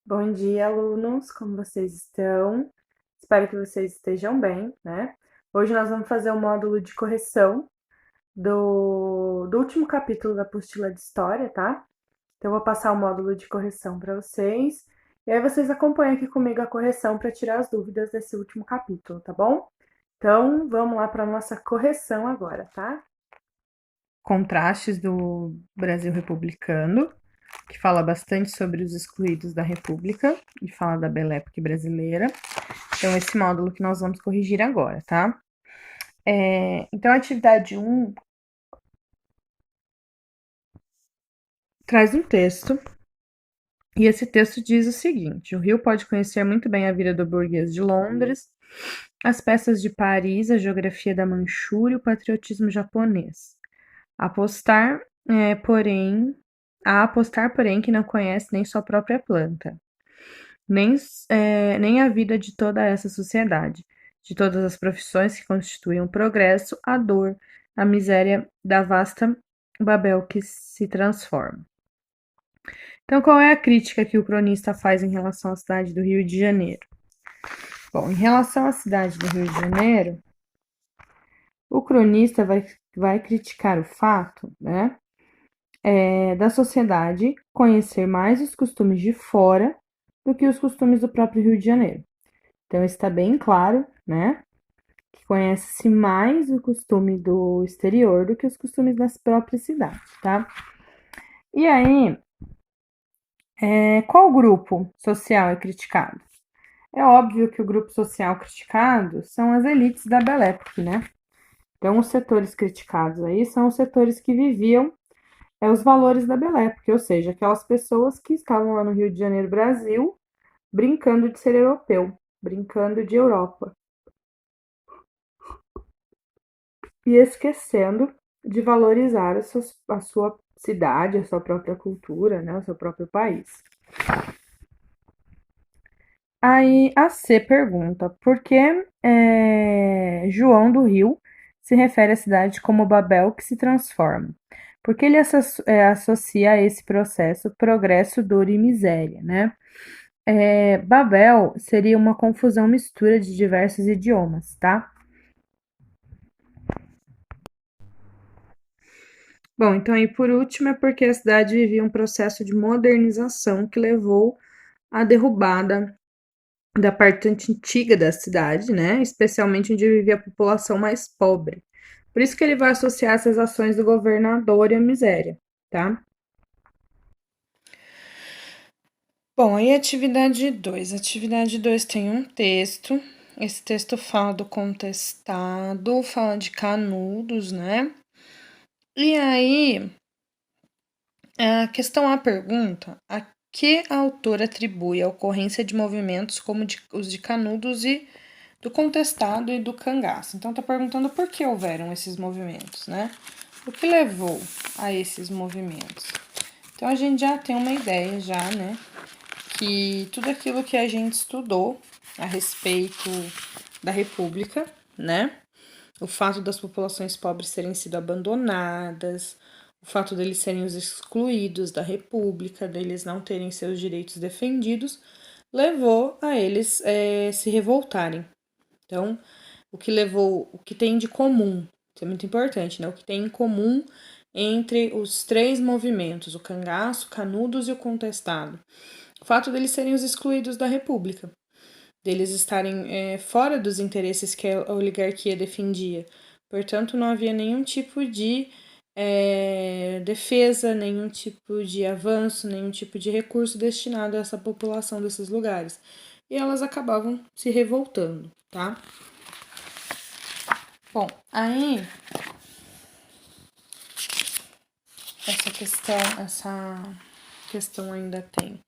Bom dia, alunos, como vocês estão? Espero que vocês estejam bem, né? Hoje nós vamos fazer o módulo de correção do último capítulo da apostila de História, tá? Então, eu vou passar o módulo de correção para vocês, e aí vocês acompanham aqui comigo a correção para tirar as dúvidas desse último capítulo, tá bom? Então, vamos lá para a nossa correção agora, tá? Contrastes do Brasil republicano, que fala bastante sobre os excluídos da República e fala da Belle Époque brasileira. Então, esse módulo que nós vamos corrigir agora, tá? Então, a atividade 1 traz um texto, e esse texto diz o seguinte: o Rio pode conhecer muito bem a vida do burguês de Londres, as peças de Paris, a geografia da Manchúria e o patriotismo japonês. Apostar, porém, que não conhece nem sua própria planta, nem a vida de toda essa sociedade, de todas as profissões que constituem o progresso, a dor, a miséria da vasta Babel que se transforma. Então, qual é a crítica que o cronista faz em relação à cidade do Rio de Janeiro? Bom, em relação à cidade do Rio de Janeiro, o cronista vai criticar o fato, né, da sociedade conhecer mais os costumes de fora do que os costumes do próprio Rio de Janeiro. Então, está bem claro, né, que conhece-se mais o costume do exterior do que os costumes das próprias cidades, tá? E aí, qual grupo social é criticado? É óbvio que o grupo social criticado são as elites da Belle Époque, né? Então, os setores criticados aí são os setores que viviam os valores da Belle Époque, ou seja, aquelas pessoas que estavam lá no Rio de Janeiro, Brasil, brincando de ser europeu, brincando de Europa, e esquecendo de valorizar a sua cidade, a sua própria cultura, né, o seu próprio país. Aí a C pergunta: por que João do Rio se refere à cidade como Babel que se transforma? Porque ele associa a esse processo progresso, dor e miséria, né? Babel seria uma confusão mistura de diversos idiomas, tá? Bom, então aí por último é porque a cidade vivia um processo de modernização que levou à derrubada da parte antiga da cidade, né? Especialmente onde vivia a população mais pobre. Por isso que ele vai associar essas ações do governador e a miséria, tá? Bom, aí atividade 2. Atividade 2 tem um texto. Esse texto fala do contestado, fala de Canudos, né? E aí, a questão A pergunta: a que autor atribui a ocorrência de movimentos como os de Canudos e do contestado e do cangaço? Então, está perguntando por que houveram esses movimentos, né? O que levou a esses movimentos? Então, a gente já tem uma ideia, já, né? Que tudo aquilo que a gente estudou a respeito da República, né? O fato das populações pobres terem sido abandonadas, o fato deles serem os excluídos da República, deles não terem seus direitos defendidos, levou a eles se revoltarem. Então, o que tem de comum, isso é muito importante, né? O que tem em comum entre os três movimentos, o cangaço, canudos e o contestado. O fato deles serem os excluídos da República, deles estarem fora dos interesses que a oligarquia defendia. Portanto, não havia nenhum tipo de defesa, nenhum tipo de avanço, nenhum tipo de recurso destinado a essa população desses lugares. E elas acabavam se revoltando, tá? Bom, aí essa questão ainda tem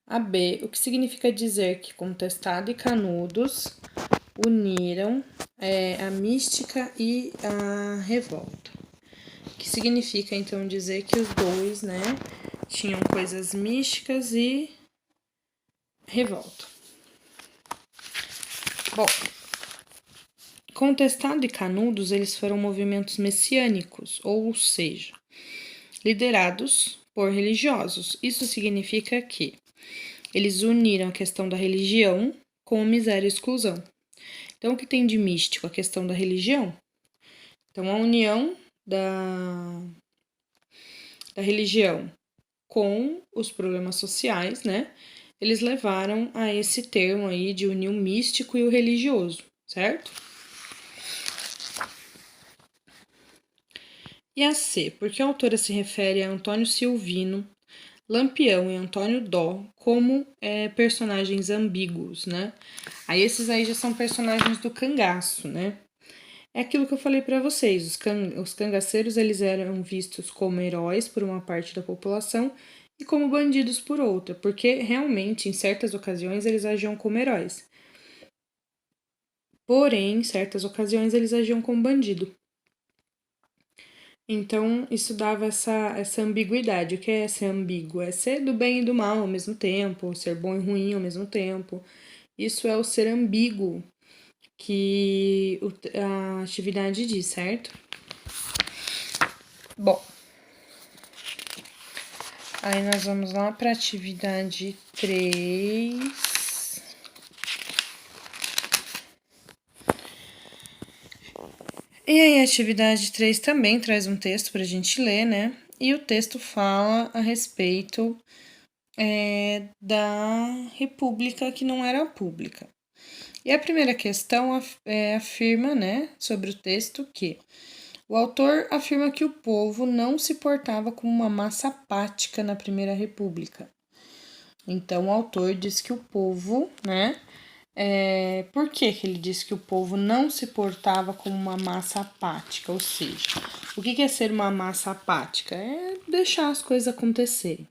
a B, o que significa dizer que Contestado e Canudos uniram a mística e a revolta. Que significa, então, dizer que os dois, né, tinham coisas místicas e revolta. Bom, Contestado e Canudos, eles foram movimentos messiânicos, ou seja, liderados por religiosos. Isso significa que Eles uniram a questão da religião com miséria e exclusão. Então, o que tem de místico? A questão da religião. Então, a união da religião com os problemas sociais, né? Eles levaram a esse termo aí de unir o místico e o religioso, certo? E a C, porque a autora se refere a Antônio Silvino, Lampião e Antônio Dó como personagens ambíguos, né? Aí esses aí já são personagens do cangaço, né? É aquilo que eu falei para vocês, os cangaceiros eles eram vistos como heróis por uma parte da população e como bandidos por outra, porque realmente em certas ocasiões eles agiam como heróis. Porém, em certas ocasiões eles agiam como bandido. Então, isso dava essa ambiguidade. O que é ser ambíguo? É ser do bem e do mal ao mesmo tempo, ser bom e ruim ao mesmo tempo. Isso é o ser ambíguo que a atividade diz, certo? Bom, aí nós vamos lá para a atividade 3. E aí, a atividade 3 também traz um texto para a gente ler, né? E o texto fala a respeito da república que não era pública. E a primeira questão afirma, né, sobre o texto que o autor afirma que o povo não se portava como uma massa apática na Primeira República. Então, o autor diz que o povo, né, por que ele diz que o povo não se portava como uma massa apática? Ou seja, o que é ser uma massa apática? É deixar as coisas acontecerem.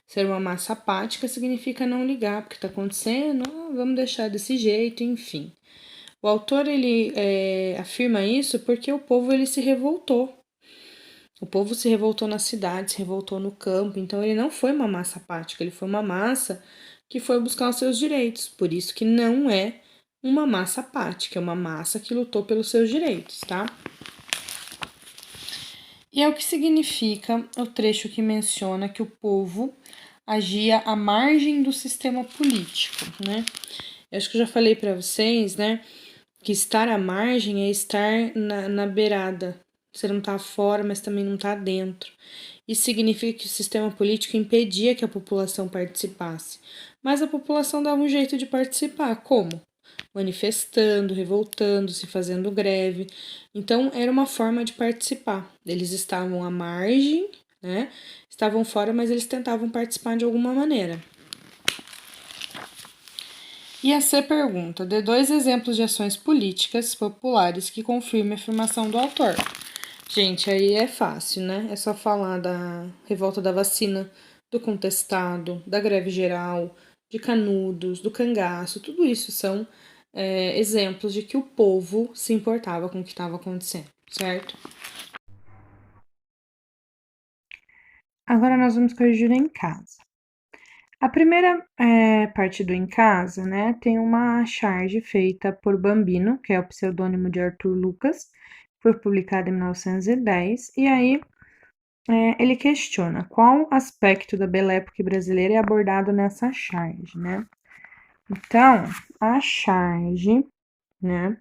Ser uma massa apática significa não ligar porque está acontecendo, vamos deixar desse jeito, enfim. O autor ele afirma isso porque o povo ele se revoltou. O povo se revoltou na cidade, se revoltou no campo, então ele não foi uma massa apática, ele foi uma massa que foi buscar os seus direitos. Por isso que não é uma massa apática, é uma massa que lutou pelos seus direitos, tá? E é o que significa o trecho que menciona que o povo agia à margem do sistema político, né? Eu acho que eu já falei para vocês, né, que estar à margem é estar na beirada. Você não tá fora, mas também não tá dentro. Isso significa que o sistema político impedia que a população participasse. Mas a população dava um jeito de participar. Como? Manifestando, revoltando-se, fazendo greve. Então, era uma forma de participar. Eles estavam à margem, né? Estavam fora, mas eles tentavam participar de alguma maneira. E a C pergunta: dê 2 exemplos de ações políticas populares que confirmem a afirmação do autor. Gente, aí é fácil, né? É só falar da revolta da vacina, do contestado, da greve geral, de Canudos, do cangaço. Tudo isso são exemplos de que o povo se importava com o que estava acontecendo, certo? Agora nós vamos corrigir em casa. A primeira parte do Em Casa, né, tem uma charge feita por Bambino, que é o pseudônimo de Arthur Lucas, foi publicada em 1910, e aí ele questiona qual aspecto da Belle Époque brasileira é abordado nessa charge, né? Então, a charge, né,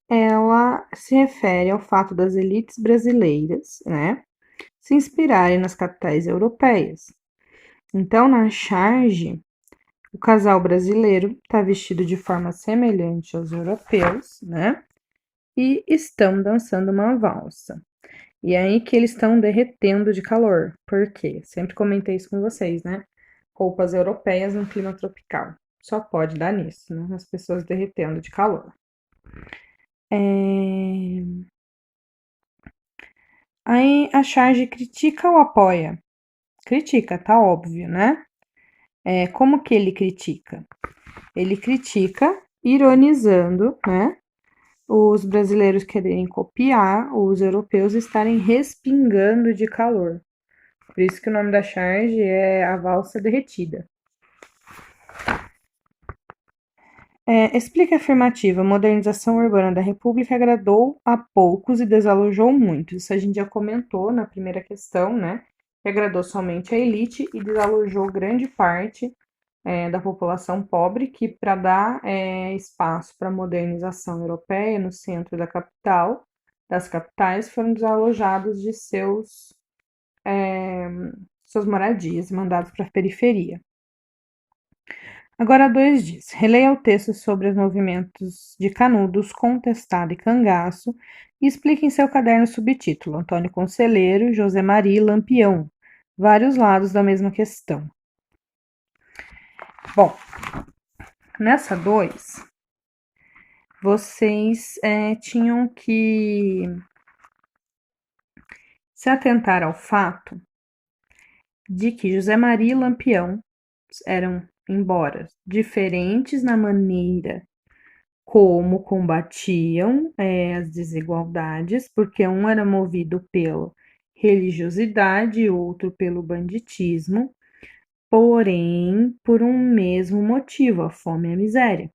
ela se refere ao fato das elites brasileiras, né, se inspirarem nas capitais europeias. Então, na charge, o casal brasileiro está vestido de forma semelhante aos europeus, né? E estão dançando uma valsa. E é aí que eles estão derretendo de calor. Por quê? Sempre comentei isso com vocês, né? Roupas europeias no clima tropical. Só pode dar nisso, né? As pessoas derretendo de calor. Aí a charge critica ou apoia? Critica, tá óbvio, né? Como que ele critica? Ele critica ironizando, né? Os brasileiros quererem copiar os europeus estarem respingando de calor. Por isso que o nome da charge é a valsa derretida. Explica a afirmativa. A modernização urbana da República agradou a poucos e desalojou muitos. Isso a gente já comentou na primeira questão, né? Que agradou somente a elite e desalojou grande parte da população pobre, que para dar espaço para a modernização europeia no centro da capital, das capitais, foram desalojados de suas moradias e mandados para a periferia. Agora 2 diz: releia o texto sobre os movimentos de Canudos, Contestado e Cangaço e explique em seu caderno subtítulo Antônio Conselheiro, José Maria Lampião, vários lados da mesma questão. Bom, nessa 2, vocês tinham que se atentar ao fato de que José Maria e Lampião eram, embora diferentes na maneira como combatiam as desigualdades, porque um era movido pela religiosidade e outro pelo banditismo, porém por um mesmo motivo, a fome e a miséria.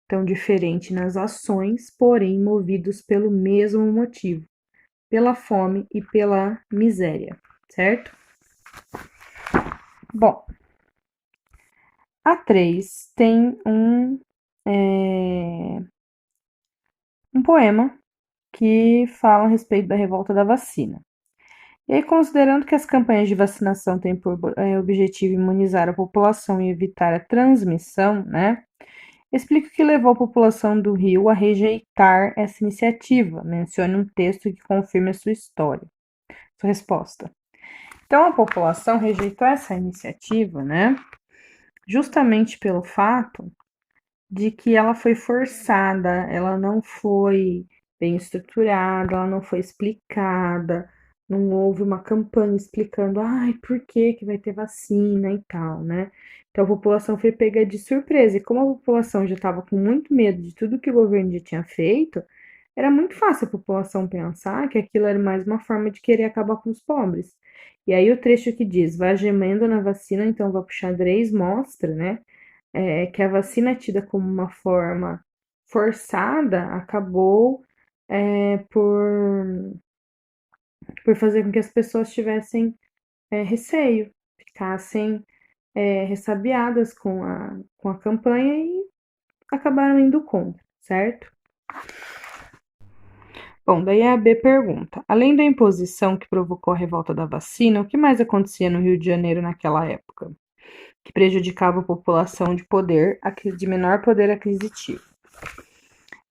Então, diferente nas ações, porém movidos pelo mesmo motivo, pela fome e pela miséria, certo? Bom, a 3 tem um poema que fala a respeito da revolta da vacina. E aí, considerando que as campanhas de vacinação têm por objetivo imunizar a população e evitar a transmissão, né? Explica o que levou a população do Rio a rejeitar essa iniciativa. Mencione um texto que confirme a sua história. Sua resposta. Então, a população rejeitou essa iniciativa, né? Justamente pelo fato de que ela foi forçada, ela não foi bem estruturada, ela não foi explicada, não houve uma campanha explicando, ai, por que que vai ter vacina e tal, né? Então a população foi pega de surpresa, e como a população já estava com muito medo de tudo que o governo já tinha feito, era muito fácil a população pensar que aquilo era mais uma forma de querer acabar com os pobres. E aí o trecho que diz, vai gemendo na vacina, então vai pro xadrez, mostra, né? Que a vacina tida como uma forma forçada acabou por fazer com que as pessoas tivessem receio, ficassem ressabiadas com a campanha e acabaram indo contra, certo? Bom, daí a B pergunta: além da imposição que provocou a revolta da vacina, o que mais acontecia no Rio de Janeiro naquela época, que prejudicava a população de menor poder aquisitivo?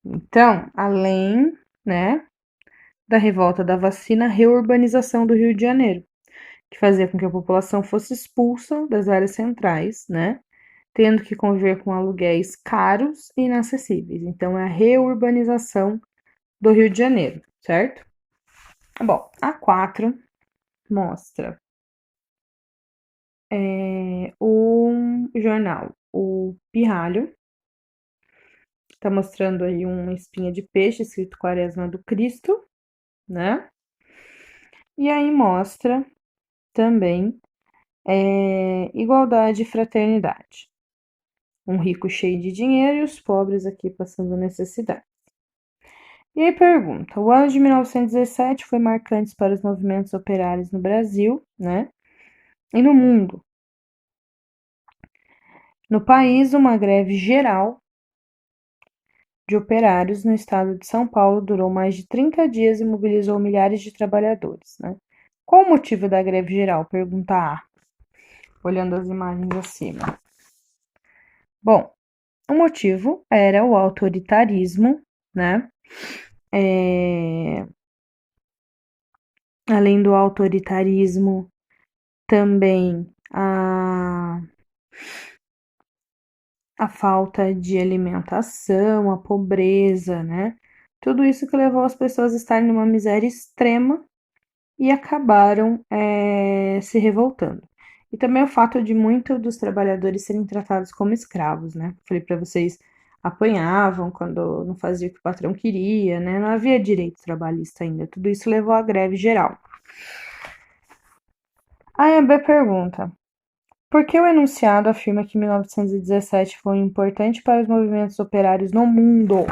Então, além, né, da revolta da vacina, a reurbanização do Rio de Janeiro, que fazia com que a população fosse expulsa das áreas centrais, né, tendo que conviver com aluguéis caros e inacessíveis. Então, é a reurbanização do Rio de Janeiro, certo? Bom, a 4 mostra um jornal, o Pirralho, está mostrando aí uma espinha de peixe escrito Quaresma do Cristo, né? E aí mostra também igualdade e fraternidade. Um rico cheio de dinheiro e os pobres aqui passando necessidade. E aí pergunta, o ano de 1917 foi marcante para os movimentos operários no Brasil, né? E no mundo. No país, uma greve geral de operários no estado de São Paulo durou mais de 30 dias e mobilizou milhares de trabalhadores, né? Qual o motivo da greve geral? Pergunta A, olhando as imagens acima. Bom, o motivo era o autoritarismo, né? Além do autoritarismo, também a falta de alimentação, a pobreza, né? Tudo isso que levou as pessoas a estarem numa miséria extrema e acabaram se revoltando. E também o fato de muitos dos trabalhadores serem tratados como escravos, né? Falei para vocês, apanhavam quando não fazia o que o patrão queria, né? Não havia direito trabalhista ainda. Tudo isso levou à greve geral. A B pergunta: por que o enunciado afirma que 1917 foi importante para os movimentos operários no mundo?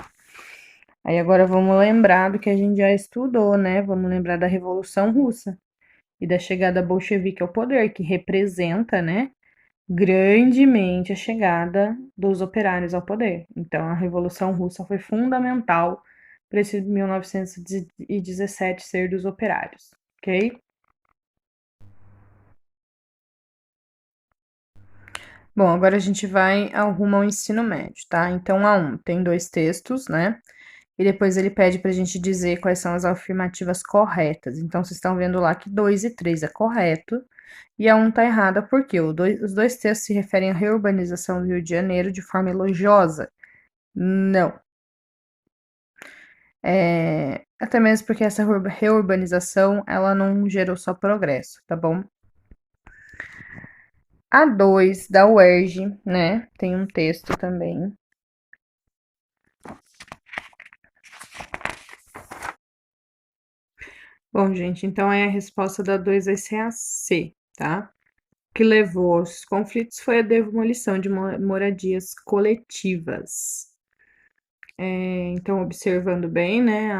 Aí agora vamos lembrar do que a gente já estudou, né? Vamos lembrar da Revolução Russa e da chegada bolchevique ao poder, que representa, né, grandemente a chegada dos operários ao poder. Então, a Revolução Russa foi fundamental para esse 1917 ser dos operários, ok? Bom, agora a gente vai ao rumo ao ensino médio, tá? Então, a 1 tem 2 textos, né? E depois ele pede para a gente dizer quais são as afirmativas corretas. Então, vocês estão vendo lá que 2 e 3 é correto, e a 1 tá errada porque os dois textos se referem à reurbanização do Rio de Janeiro de forma elogiosa. Não. Até mesmo porque essa reurbanização, ela não gerou só progresso, tá bom? A 2 da UERJ, né? Tem um texto também. Bom, gente, então a resposta da 2 vai ser a C, tá? O que levou aos conflitos foi a demolição de moradias coletivas. Então, observando bem, né,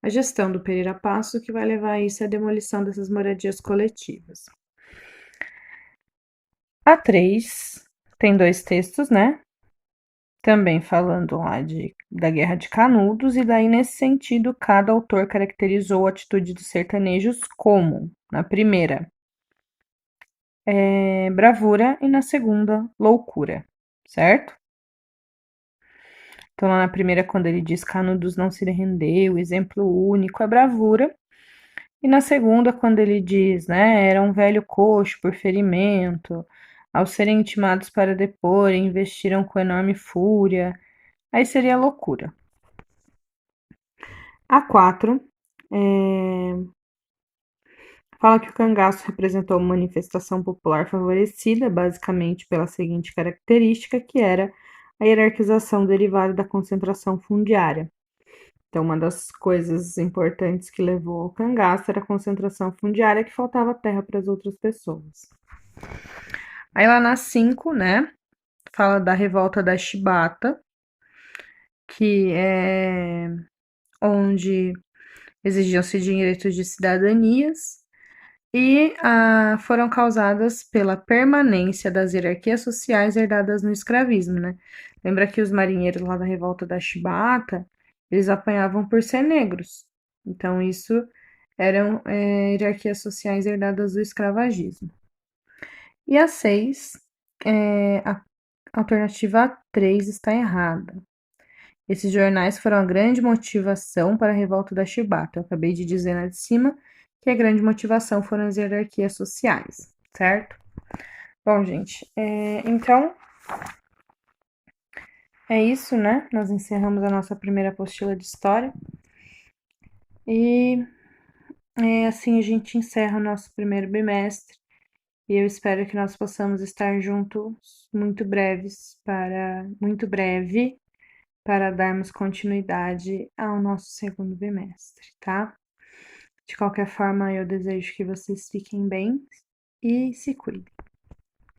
a gestão do Pereira Passo, que vai levar a isso à demolição dessas moradias coletivas. A 3 tem 2 textos, né? Também falando lá da Guerra de Canudos, e daí, nesse sentido, cada autor caracterizou a atitude dos sertanejos como, na primeira, bravura e na segunda, loucura, certo? Então, lá na primeira, quando ele diz Canudos não se rendeu, exemplo único é bravura. E na segunda, quando ele diz, né, era um velho coxo por ferimento, ao serem intimados para depor, investiram com enorme fúria, aí seria loucura. A 4 fala que o cangaço representou uma manifestação popular favorecida, basicamente pela seguinte característica, que era a hierarquização derivada da concentração fundiária. Então, uma das coisas importantes que levou ao cangaço era a concentração fundiária, que faltava terra para as outras pessoas. Aí lá na 5, né, fala da revolta da Chibata, que é onde exigiam-se direitos de cidadanias e foram causadas pela permanência das hierarquias sociais herdadas no escravismo, né? Lembra que os marinheiros lá da revolta da Chibata, eles apanhavam por ser negros. Então, isso eram hierarquias sociais herdadas do escravagismo. E a 6, a alternativa 3 está errada. Esses jornais foram a grande motivação para a revolta da Chibata. Eu acabei de dizer na de cima que a grande motivação foram as hierarquias sociais, certo? Bom, gente, então é isso, né? Nós encerramos a nossa primeira apostila de história e assim a gente encerra o nosso primeiro bimestre. E eu espero que nós possamos estar juntos muito breve para darmos continuidade ao nosso segundo bimestre, tá? De qualquer forma, eu desejo que vocês fiquem bem e se cuidem.